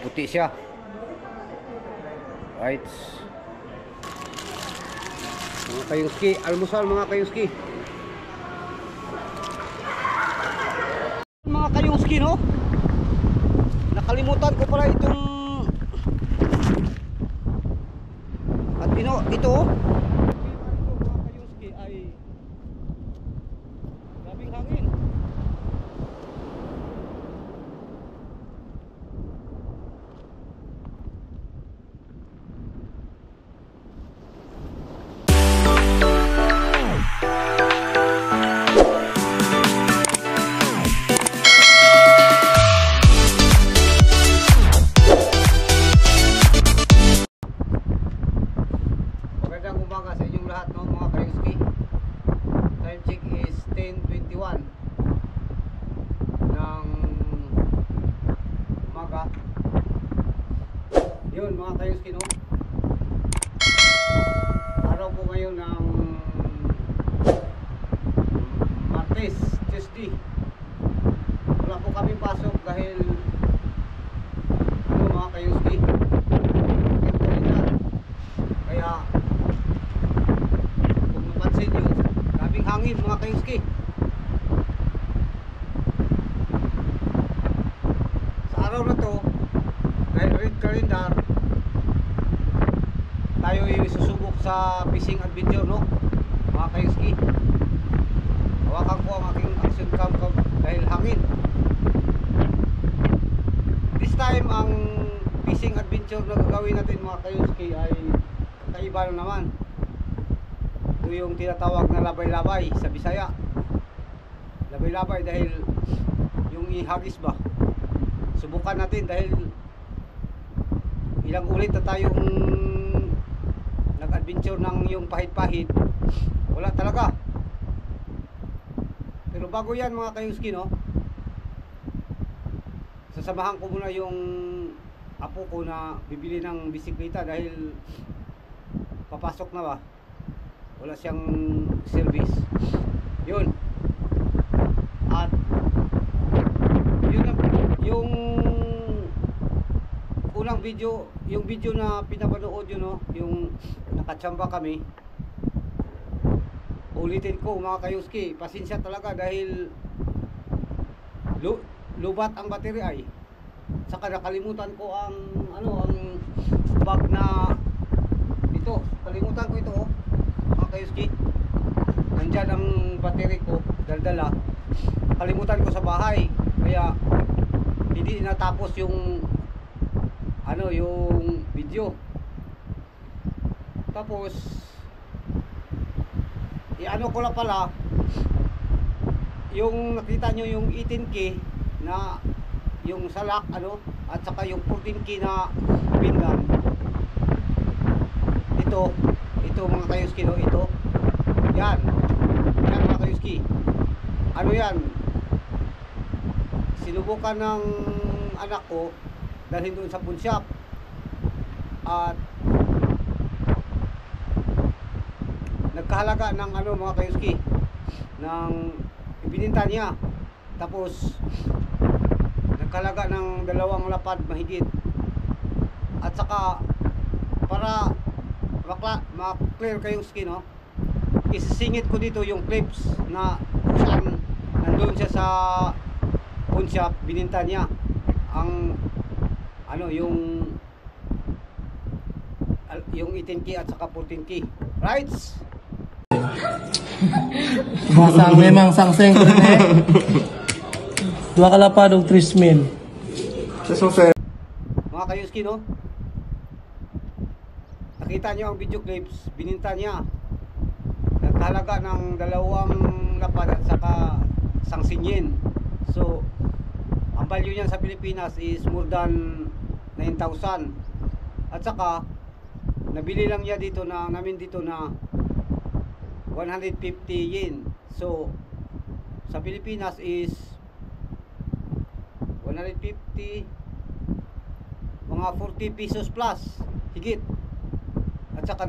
puti siya. Right. Mga kayuski, almusal mga kayuski. Mga kayuski, no? Nakalimutan ko pala itong at ito mga kayuski ay labing hangin. Umaga sa inyong lahat, no, mga kayuski. Time check is 10:21 ng umaga. Yun mga kayuski, no, araw po ngayon ng Martes, Tuesday. Wala po kami pasok dahil ano mga kayuski, kaya pansin nyo, labing hangin mga kayuski. Sa araw na to, dahil red calendar, tayo ay susubok sa fishing adventure, no, mga kayuski. Hawakan ko ang aking action cam dahil hangin. This time ang fishing adventure na gagawin natin mga kayuski ay kakaiba na naman. Yung tinatawag na labay-labay sa Bisaya. Labay-labay dahil yung ihagis ba, subukan natin dahil ilang ulit na tayong nag-adventure ng yung pahit-pahit, wala talaga. Pero bago yan mga kayuski, no, sasamahan ko muna yung apo ko na bibili ng bisikleta dahil papasok na ba, wala siyang service. Yun. At yun yung unang video, yung video na pinapanood yun, no, yung nakatsamba kami. Ulitin ko mga kayuski, pasensya talaga dahil lubat ang battery ay. Saka nakalimutan ko ang ano, ang bag na ito. Kalimutan ko ito, oh. Kayuski, nandyan ang battery ko, daldala. Kalimutan ko sa bahay, kaya hindi natapos yung ano, yung video. Tapos i-ano ko na pala yung nakita nyo yung 18K na yung salak, ano, at saka yung 14K na pinggan. Ito mga kayuski, no, ito. Yan mga kayuski. Ano yan? Sinubukan ng anak ko dalhin doon sa pawn shop. At nagkahalaga ng ano mga kayuski, ng ibininta niya. Tapos nagkahalaga ng 2 lapad mahigit. At saka para ma-clear kayong skin, no, isisingit ko dito yung clips na saan nandun siya sa pawn shop, bininta niya ang ano, yung 18K at saka 14K. Right? Masang memang sangseng ko na eh. 2 kalapad og 3,000. Mga kayuski, no, nakita nyo ang video clips, bininta niya. Nagkahalaga ng 2 lapad at saka sangsinyin. So ang value niyan sa Pilipinas is more than 9,000. At saka nabili lang niya dito na namin dito na 150 yen. So sa Pilipinas is 150, mga 40 pesos plus higit. At saka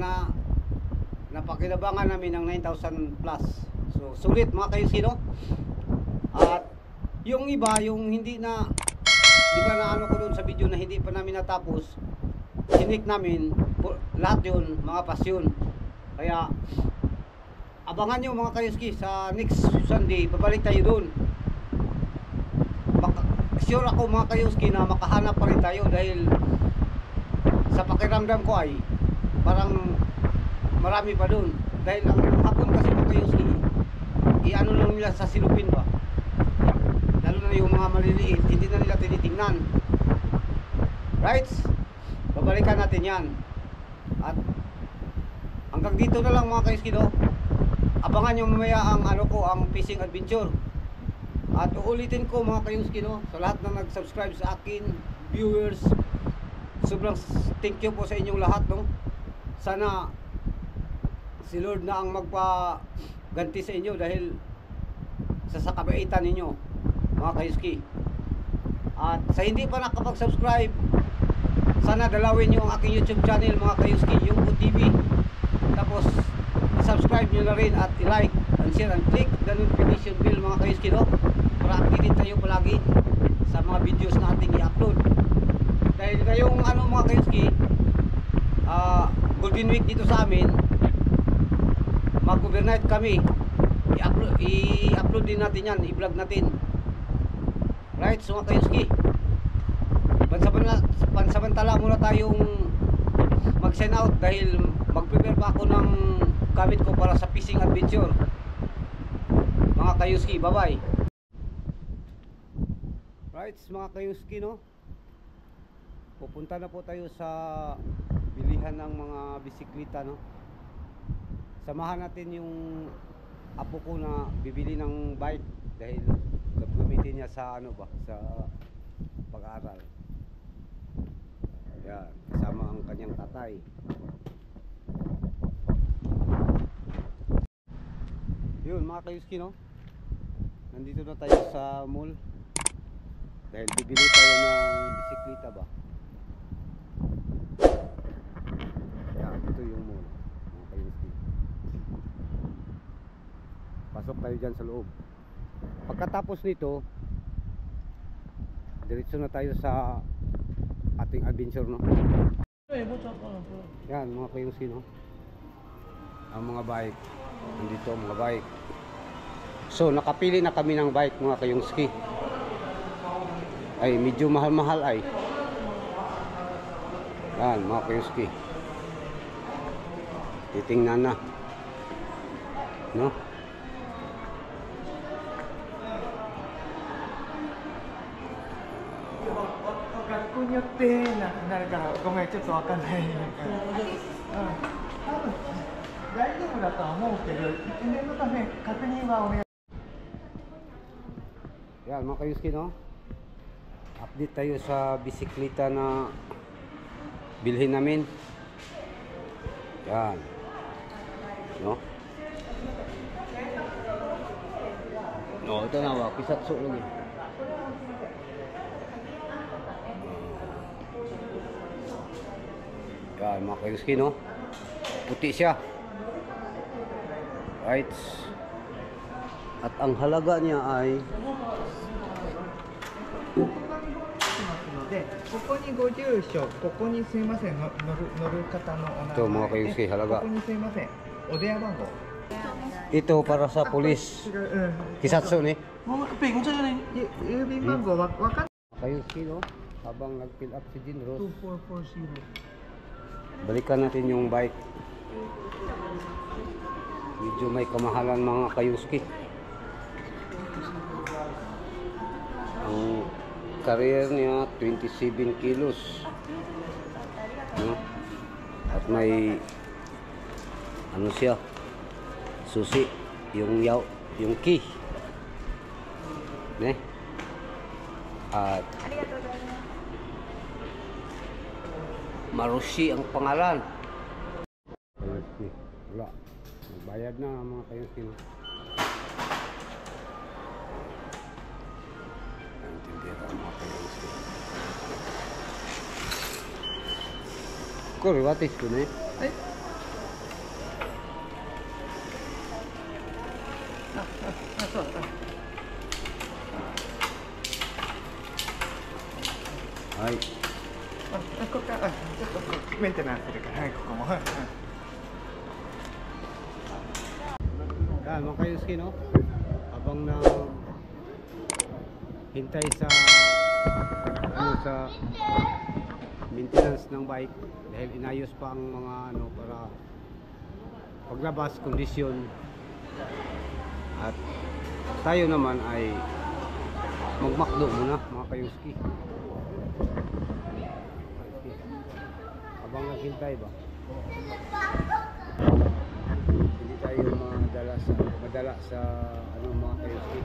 napakinabangan namin ng 9,000 plus. So sulit mga kayuski, no? At yung iba, yung hindi na di ba na ano ko doon sa video na hindi pa namin natapos, sinik namin, lahat yun, mga pasyon. Kaya, abangan nyo mga Kayuski, sa next Sunday, babalik tayo doon. Sure ako mga Kayuski na makahanap pa rin tayo dahil sa pakiramdam ko ay parang marami pa doon. Dahil ang hapon kasi mga Kayuski, i-ano lang nila sa silupin ba. Lalo na yung mga maliliit, hindi na nila tinitingnan. Right? Babalikan natin yan. At hanggang dito na lang mga Kayuski, no? Abangan nyo mamaya ang ano ko, ang fishing adventure. At uulitin ko mga Kayuski, no? Sa lahat na nag-subscribe sa akin, viewers, sobrang thank you po sa inyong lahat, no? Sana si Lord na ang magpaganti sa inyo dahil sa kabaitan ninyo mga Kayuski. At sa hindi pa nakapag-subscribe, sana dalawin nyo ang aking YouTube channel mga Kayuski, yung TV. Tapos subscribe nyo na rin at i-like and share and click the notification bell mga Kayuski, no? Para updated tayo palagi sa mga videos na ating i-upload. Dahil ngayong ano mga Kayuski, Golden Week dito sa amin, mag-overnight kami. I-upload din natin yan, i-vlog natin. Right, so mga Kayuski, pansamantala muna tayong mag-sign out dahil mag-prepare pa ako ng gamit ko para sa fishing adventure mga Kayuski. Bye bye. Right mga Kayuski, no, pupunta na po tayo sa bilihan ng mga bisikleta, no. Samahan natin yung apo ko na bibili ng bike dahil gagamitin niya sa ano ba, sa pag-aaral. Yan, kasama ang kanyang tatay. Yun mga Kayuski, no, nandito na tayo sa mall dahil bibili tayo ng bisikleta ba. Yan, ito yung mall mga Kayuski. Pasok tayo dyan sa loob. Pagkatapos nito, diretso na tayo sa ating adventure, no. Yan mga Kayuski, no, ang mga bike nandito, mga bike. So nakapili na kami ng bike mga Kayuski. Ay medyo mahal-mahal ay. Yan mga Kayuski, titingnan na, no.によってなるからごめんちょっとわかんないなんか、多分大丈夫だとは思うけど念のため確認はお願い。 Yan mga Kayuski, no, update tayo sa bisikleta na bilhin namin. Yan, no. No, ito na ba, Kisatsu lagi. Yan mga Kayuski, no, puti siya. Right. At ang halaga niya ay ここにご住所、ここにすいません乗る方のお名前、 ito mga Kayuski, こ halaga. こにすいませんお電話番号。 Ito para sa pulis. 違う、Kisatsu ni. 郵便番号わかんない。 Kayuski, no, habang nag-fill up si Jinros, 2440。 balikan natin yung bike. Medyo may kamahalan mga Kayuski. Ang career niya 27 kilos, no? At may ano siya, susi, yung yaw, yung key, ne? At Marushi ang pangalan. Kayuski, wala, nagbayad na mga Kayuski, no? Kore, what is it, ne? はい。あ、そうだ。 Yan, はい。 mga Kayuski. はい。 Yan. はい。 Yan. ここからちょっとメンテナンスするから、はい、ここも。Yan mga kayuski, no? Habang na hintay sa maintenance ng bike dahil inayos pa ang mga para paglabas, kondisyon, at tayo naman ay magmakdo muna mga kayuski. Habang naghintay ba, hindi tayo madala sa mga kayuski.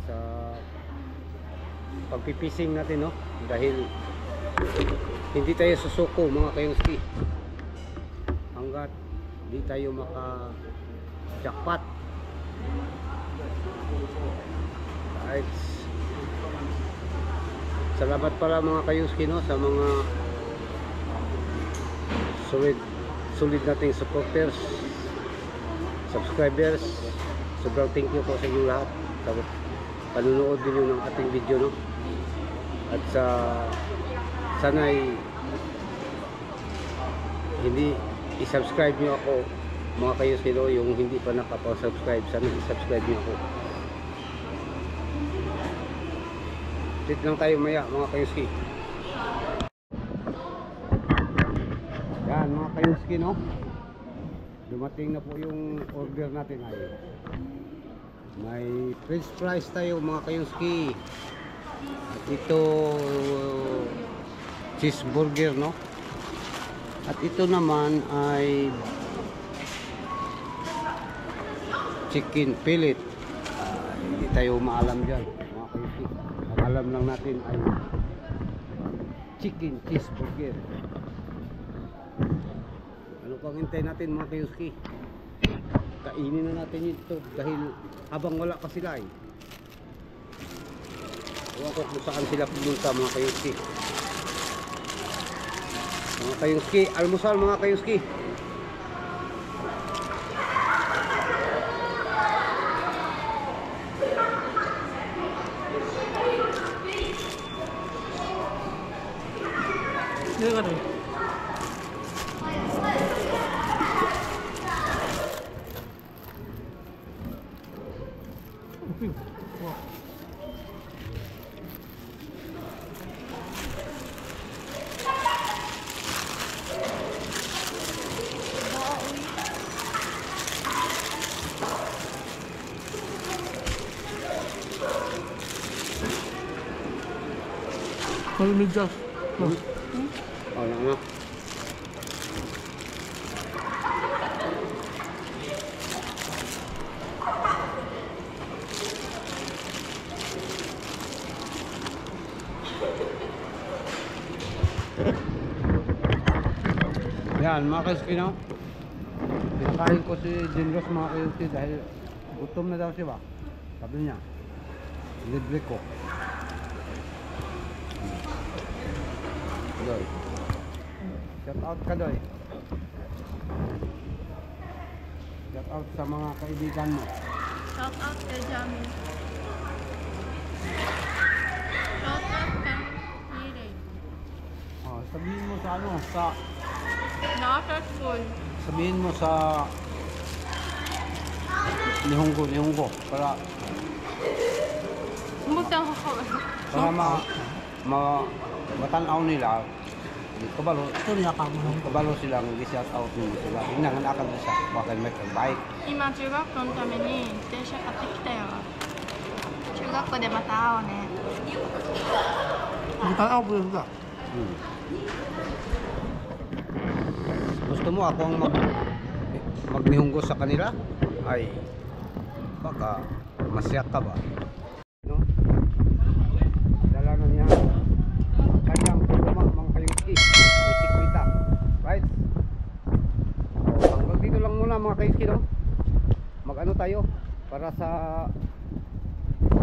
Sa pagpipising natin, no? Dahil hindi tayo susuko mga kayuski hanggat hindi tayo maka-jackpot. Right. Salamat pala mga kayuski, no, sa mga solid nating supporters, subscribers. Sobrang thank you po sa inyo lahat sa panunood niyo ng ating video, no? At sana'y hindi i-subscribe niyo ako mga kayuski, no? Yung hindi pa nakapag-subscribe, sana i-subscribe niyo ako. Update lang tayo maya mga kayuski. Yan mga kayuski, no? Dumating na po yung order natin ay may french fries tayo mga kayuski. At ito cheeseburger, no? At ito naman ay chicken fillet. Hindi tayo maalam dyan mga kayuski. Ang alam lang natin ay chicken cheeseburger. Ano pang hintay natin mga kayuski? Kainin na natin ito dahil habang wala pa sila eh. Ewan ko kung saan sila pumunta mga kayuski. Mga kayuski, almusal mga kayuski. Hindi ka rin. Malamig dyan. Wala na. Yan mga kayuski, no? Pinakain ko si Jinros mga kayuski dahil gutom na daw siya ba? Sabi niya, libre ko. Doy. Shout out ka, Doy. Shout out sa mga kaibigan mo. Shout out kay Jamie. Shout out kay Hire. Oh, sabihin mo sa Nasa school. sabihin mo sa Nihongo para Butang ako. matanaw nila. Kabalo Ito niya ka mo. kabalo silang i-shout out nila sila. Hinangan sa bakit may bike. 今中学校のために自転車買ってきたよ。中学校でまた会おうね。 Hindi ka ako po ka. Gusto mo akong magnihunggo sa kanila? Ay, baka masyak ka ba? No? Dala na niya kanyang pagkumang mga kayuski. May sikwita. Right? So, hanggang dito lang muna mga kayuski, no? Mag-ano tayo para sa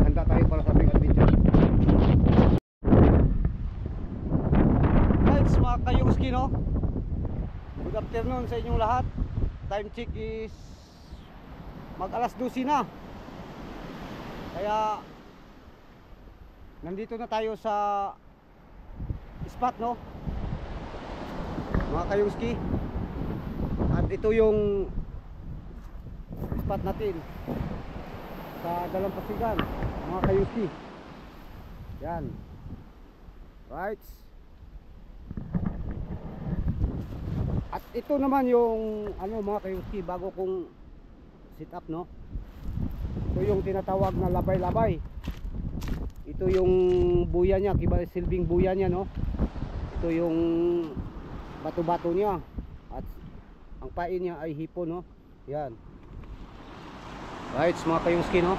handa tayo para sa big adventure. Right, mga kayuski, no? Good afternoon sa inyong lahat. Time check is mag alas 12 na. Kaya nandito na tayo sa spot, no? Mga kayungski. At ito yung spot natin sa Dalampasigan, mga kayungski. Yan. Right. At ito naman yung ano mga kayungski, bago kong sit up, no? Ito yung tinatawag na labay-labay. Ito yung buya niya, silbing buya niya, no? Ito yung bato-bato niya. At ang pain niya ay hipo, no? Yan. Right, mga kayungski, no?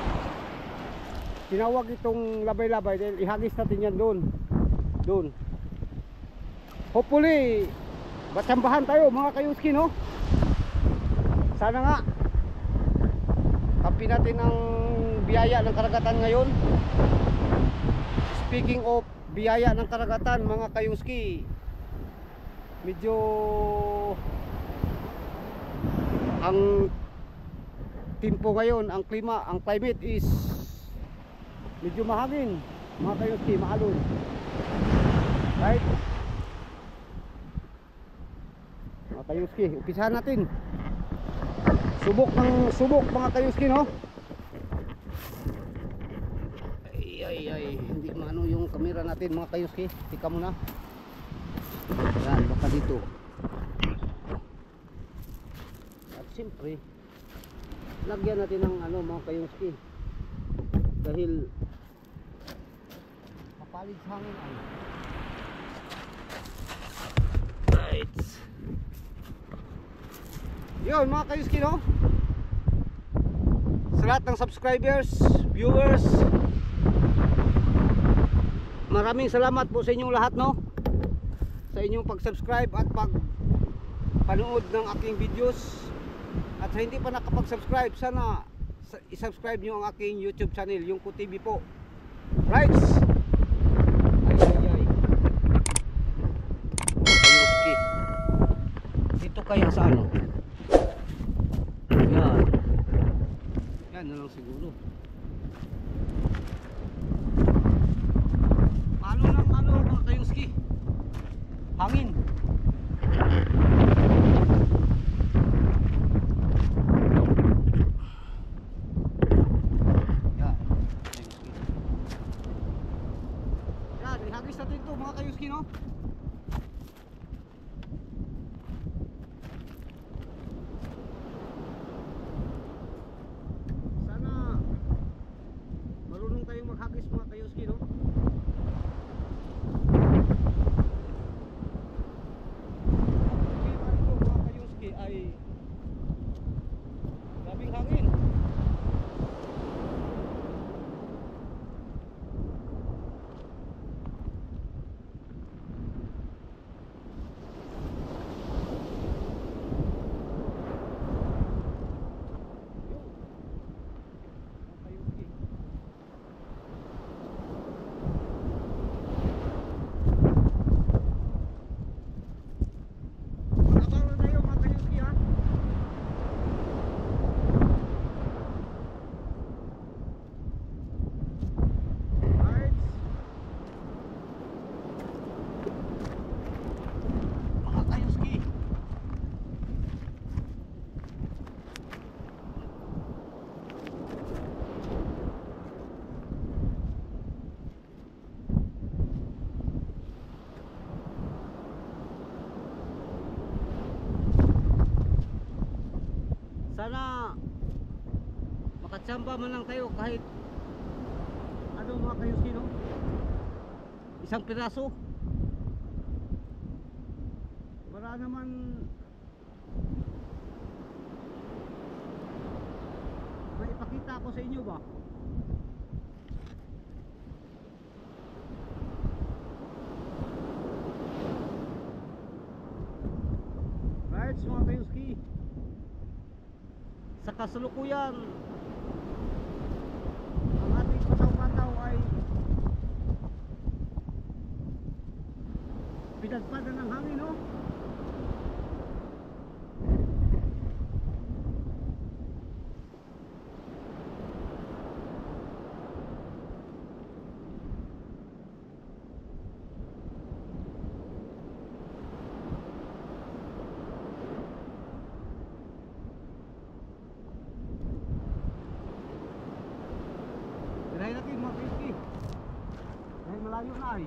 Tinawag itong labay-labay dahil ihagis natin yan doon. Doon. Hopefully, batsambahan tayo mga kayungski, no? Sana nga kampi natin ang biyaya ng karagatan ngayon. Speaking of biyaya ng karagatan, mga kayungski, medyo ang timpo ngayon, ang klima, ang climate is medyo mahangin, mga kayungski, maalon. Right? Mga kayungski, umpisahan natin. Subok ng subok, mga kayungski, no? Ay, hindi maano yung camera natin, mga kayungski. Tika muna. Yan, baka dito. At siyempre, lagyan natin ng ano, mga kayungski. Dahil mapalig sa hangin. Right. Yun mga kayungski, no? Sa lahat ng subscribers, viewers, maraming salamat po sa inyong lahat, no? Sa inyong pag-subscribe at pag-panood ng aking videos. At sa hindi pa nakapag-subscribe, sana i-subscribe nyo ang aking YouTube channel, yung KuTV po. Right? Ay. Kayungski. Dito kaya sa ano? Yan na lang siguro. Paano lang ano mga kayungski? Hangin. Yan. Yan, ihagis natin ito mga kayungski, no? Maghagis mga kayungski, no? Ang problema nito mga kayungski ay labing hangin. Sana makatsamba man lang tayo kahit ano mga kayungski, no? Isang piraso para naman maipakita ko sa inyo ba. Right, mga kayungski, sa kasalukuyan ang ating pataw-pataw ay pinagpadan ng hangin, no? malayo na ay.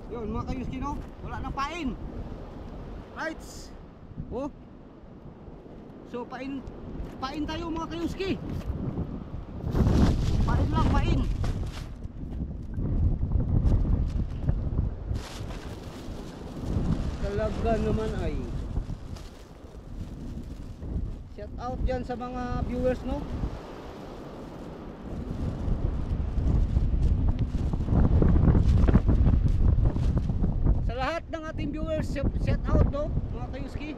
Yun mga kayuski, no? Wala nang pain. Right? Oh. So pain tayo mga kayuski. Pain lang, pain. Talaga naman ay. Shout out dyan sa mga viewers, no? Lahat ng ating viewers, shout out to mga kayuski.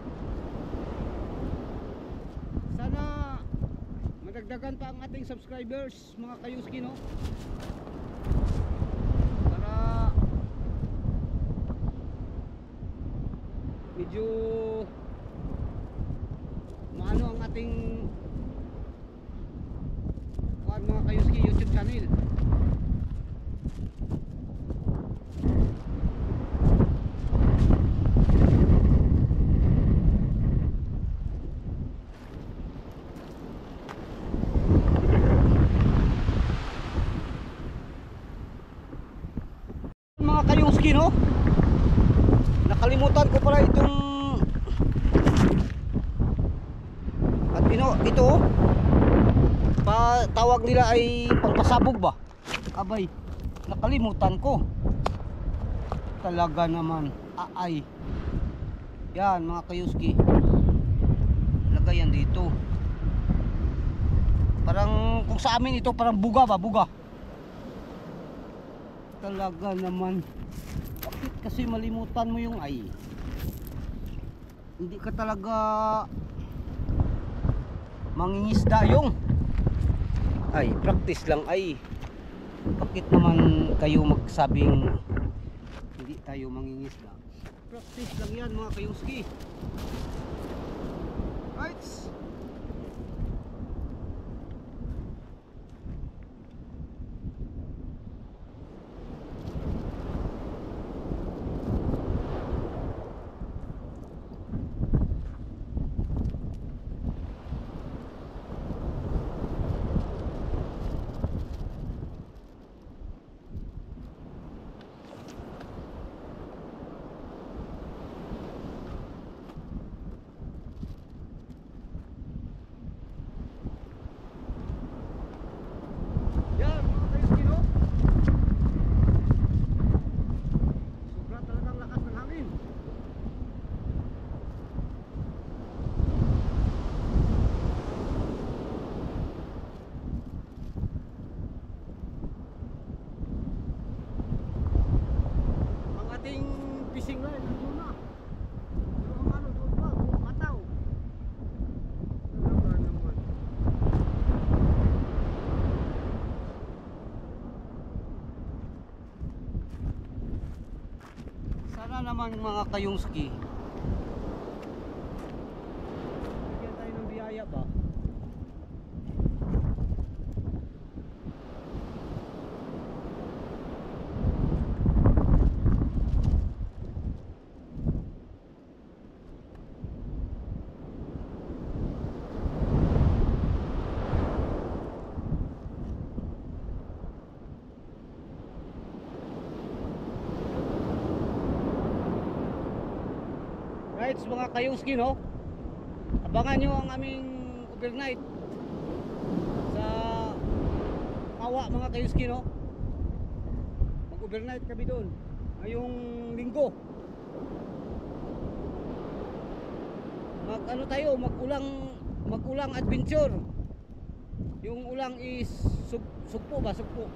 Sana madagdagan pa ang ating subscribers mga kayuski, no? Para medyo maano ang ating mga kayuski YouTube channel. Mga kayuski, no? Nakalimutan ko pala itong at ito pa tawag nila ay pagpasabog ba? Abay, nakalimutan ko. Talaga naman. Ay. Yan mga kayuski. Lagay yan dito. Parang kung sa amin ito parang buga ba? Buga. Talaga naman. Bakit kasi malimutan mo yung ay? Hindi ka talaga mangingisda yung ay, practice lang ay. Bakit naman kayo magsabing hindi tayo mangingisda? Practice lang yan mga kayuski. Right? Yan mga kayuski, no? Sobra talagang lakas ng hangin. Ang ating fishing line nandun na. Pero ang ano doon pa, kataw. Talaga naman. Sana naman mga kayuski bigyan tayo ng biyaya ba? Right, mga kayuski, no? Abangan nyo ang aming overnight sa Pawa mga kayuski, no? Mag overnight kami doon ngayong linggo. Mag ano tayo, mag-ulang adventure. Yung ulang is sugpo ba? Sugpo.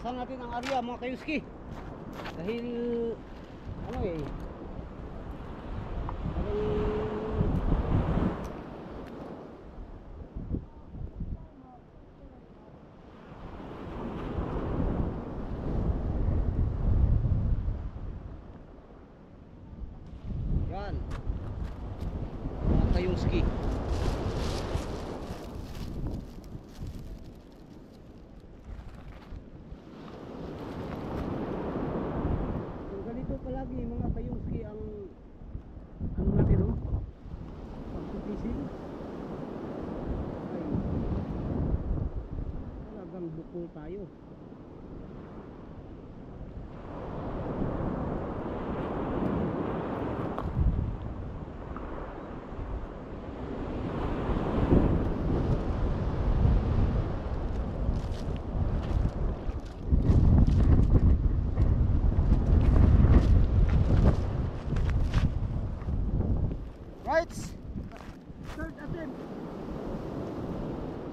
Taasan natin ang area mga kayuski. Dahil ano eh, yan mga kayuski. Palagi mga kayuski ang ano natin no? Pagtitising ay talagang bukol tayo.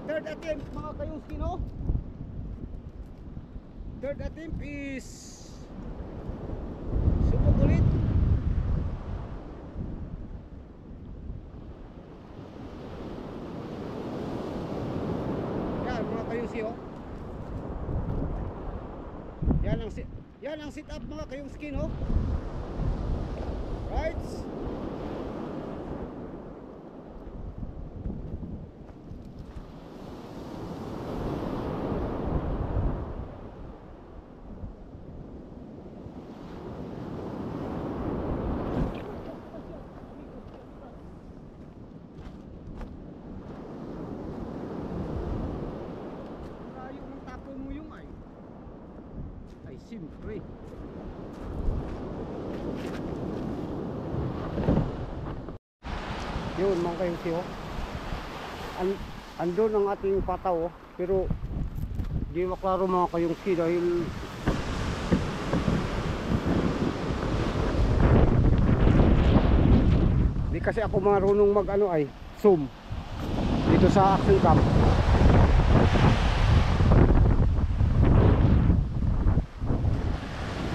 Third attempt mga kayuski no. Third attempt is subok ulit. Yan mga kayuski oh. Yan ang sit up mga kayuski no. Right. Siyempre yun mga kayuski oh. Andun ang ating pataw oh. Pero di maklaro mga kayuski dahil di kasi ako marunong mag ano ay zoom dito sa action cam.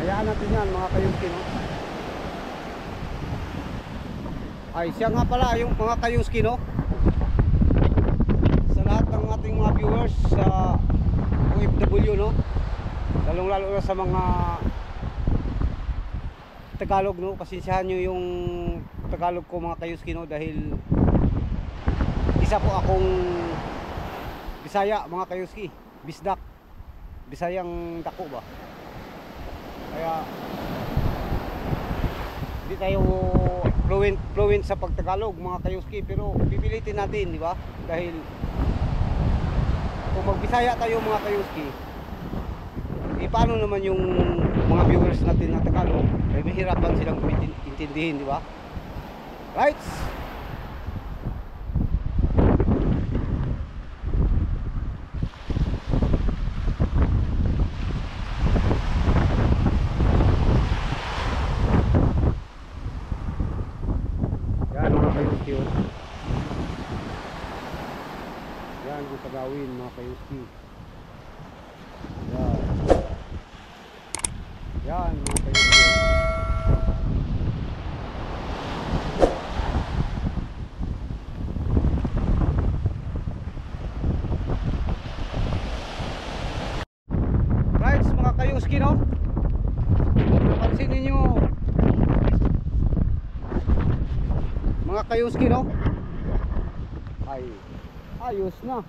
Hayaan natin yan mga kayuski no? Ay siya nga pala yung mga kayuski no? Sa lahat ng ating mga viewers sa OFW no? Lalong lalo na sa mga Tagalog no? Pasensyahan nyo yung Tagalog ko mga kayuski no? Dahil isa po akong Bisaya mga kayuski. Bisdak, Bisayang dako ba? Kaya hindi tayo fluent sa pagtagalog mga kayuski, pero pipilitin natin, di ba? Dahil kung magbisaya tayo mga kayuski, paano naman yung mga viewers natin na Tagalog? Ay mahirapan silang intindihin, di ba? Right? Yan ang pagawin mga kayuski. Yan mga kayuski. Right mga kayuski no. Napansin ninyo mga kayuski no, ay ayos na.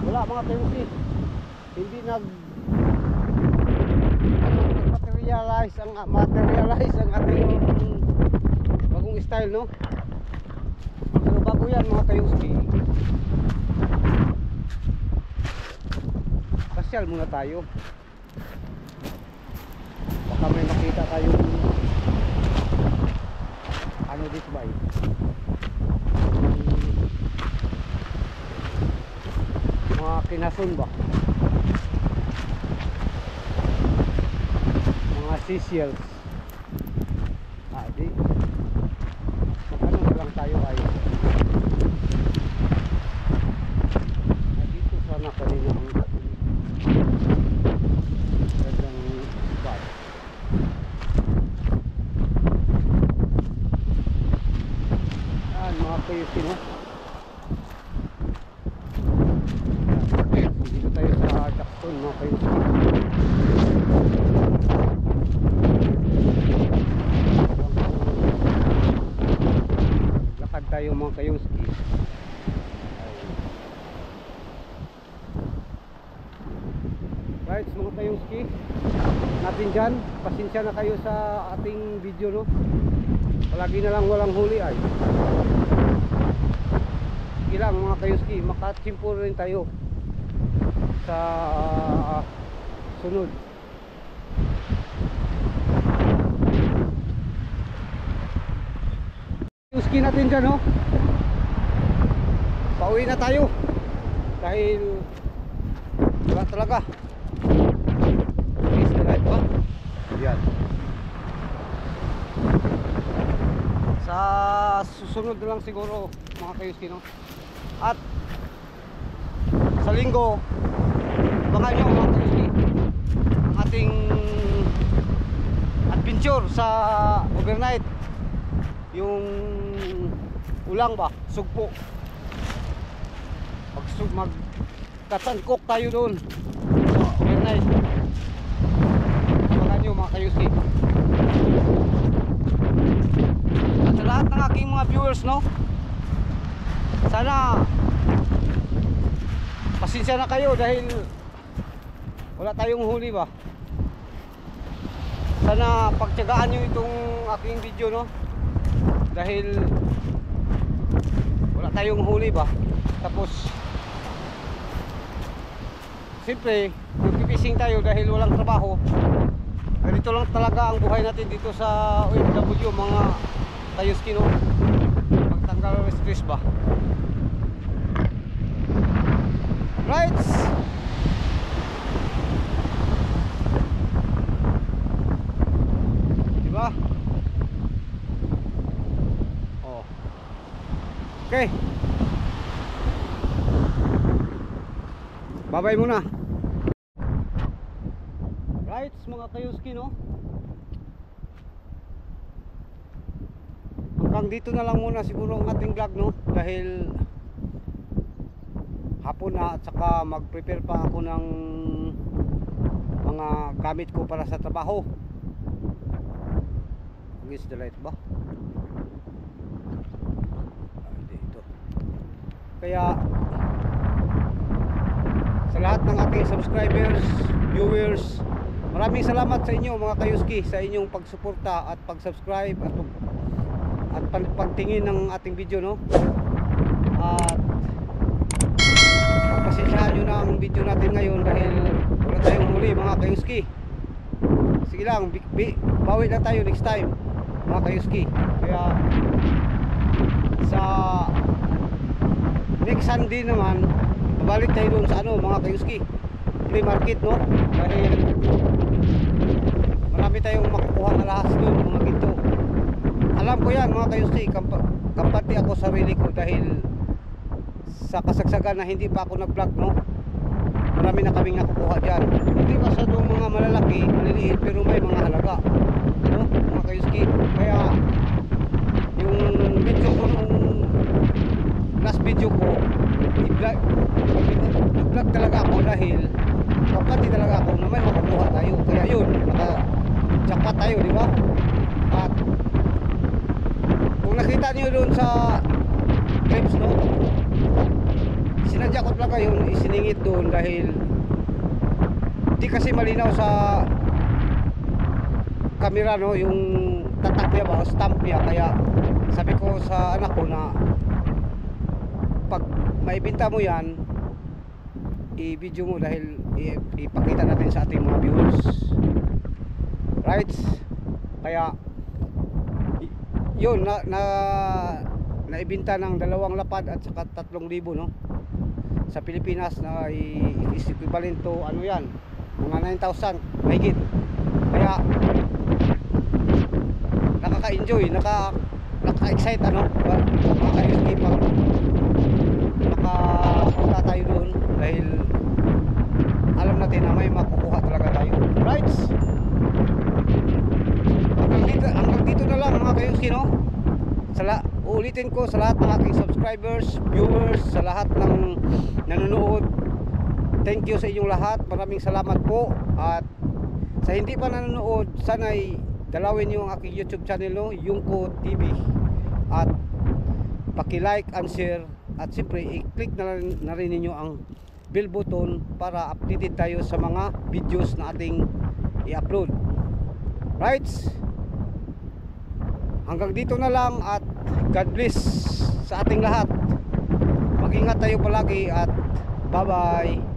Wala mga kayuski, hindi materialize ang ating bagong style no. Pero bago yan mga kayuski, pasyal muna tayo. Baka may makita tayong ano dito ba eh, mga kinason ba, mga seashells. Di magano na lang tayo ay dito sana kanina ang Gandang spot. Yan mga kayuski, no? Dito tayo sa Jackson mga kayuski. Lakad tayo mga kayuski. Right mga kayuski natin dyan, pasensya na kayo sa ating video, no? Palagi na lang walang huli ay. Sige lang mga kayuski, makatsimpo rin tayo sa sunod. Kayuski natin dyan, no? Pauwi na tayo dahil wala talaga. Is the light ba? Yan. Sa susunod na lang siguro mga kayuski, no? At sa linggo baka nyo mga kayuski ang ating adventure sa overnight, yung ulang ba, sugpo. Mag katsankok tayo doon sa overnight. Baka nyo mga kayuski. At sa lahat ng aking mga viewers, no, sana pasensya na kayo dahil wala tayong huli ba. Sana pagtiyagaan nyo itong aking video, no, dahil wala tayong huli ba. Tapos siyempre magpipising tayo dahil walang trabaho. Ganito lang talaga ang buhay natin dito sa OFW mga kayuski, no? Pagtanggal stress ba. Right. Diba? Oh. Okay. Bye-bye muna. Right, mga kayuski, no? Hanggang dito na lang muna siguro ang ating vlog, no? Dahil hapon na at saka mag-prepare pa ako ng mga gamit ko para sa trabaho. Against the light ba? Hindi ito. Kaya sa lahat ng ating subscribers, viewers, maraming salamat sa inyo mga kayuski sa inyong pagsuporta at pag-subscribe at pagtingin ng ating video, no? At pasensyahan nyo na ang video natin ngayon dahil wala tayong huli mga kayuski. Sige lang, bawi na tayo next time mga kayuski. Kaya sa next Sunday naman balik tayo doon sa ano mga kayuski, flea market, no? Dahil marami tayong makukuha na lahas doon mga ginto. Alam ko yan mga kayuski, kampante ako sa sarili ko dahil sa kasagsagan na hindi pa ako nag-vlog, no? Marami na kaming nakukuha dyan. Hindi masyadong mga malalaki, maliliit, pero may mga halaga, no? Mga kayuski. Kaya yung video ko nung last video ko, nag-vlog talaga ako dahil kampante talaga ako na may makukuha tayo. Kaya yun, naka-jackpot tayo, di ba? At kung nakita niyo doon sa clips, no, sinadya ko talaga yun, isiningit doon dahil di kasi malinaw sa camera, no, yung tatak niya ba, stamp niya. Kaya sabi ko sa anak ko na pag maibenta mo yan, i-video mo dahil ipakita natin sa ating mga viewers. Right? Kaya yun, naibenta ng 2 lapad at saka 3,000, no? Sa Pilipinas na is equivalent to ano yan, mga 9,000 mahigit. Kaya nakaka-enjoy, naka-excite, ano, nakaka-excite pa, nakapunta tayo doon dahil alam natin na may makukuha talaga tayo. Right? Hanggang dito na lang mga kayuski, no? Uulitin ko sa lahat ng aking subscribers, viewers, sa lahat ng nanonood, thank you sa inyong lahat. Maraming salamat po. At sa hindi pa nanonood, sana'y dalawin nyo ang aking YouTube channel, no? Yungko TV. At paki-like and share. At siyempre, i-click na rin ninyo ang bell button para updated tayo sa mga videos na ating i-upload. Right? Hanggang dito na lang at God bless sa ating lahat. Mag-ingat tayo palagi at bye-bye.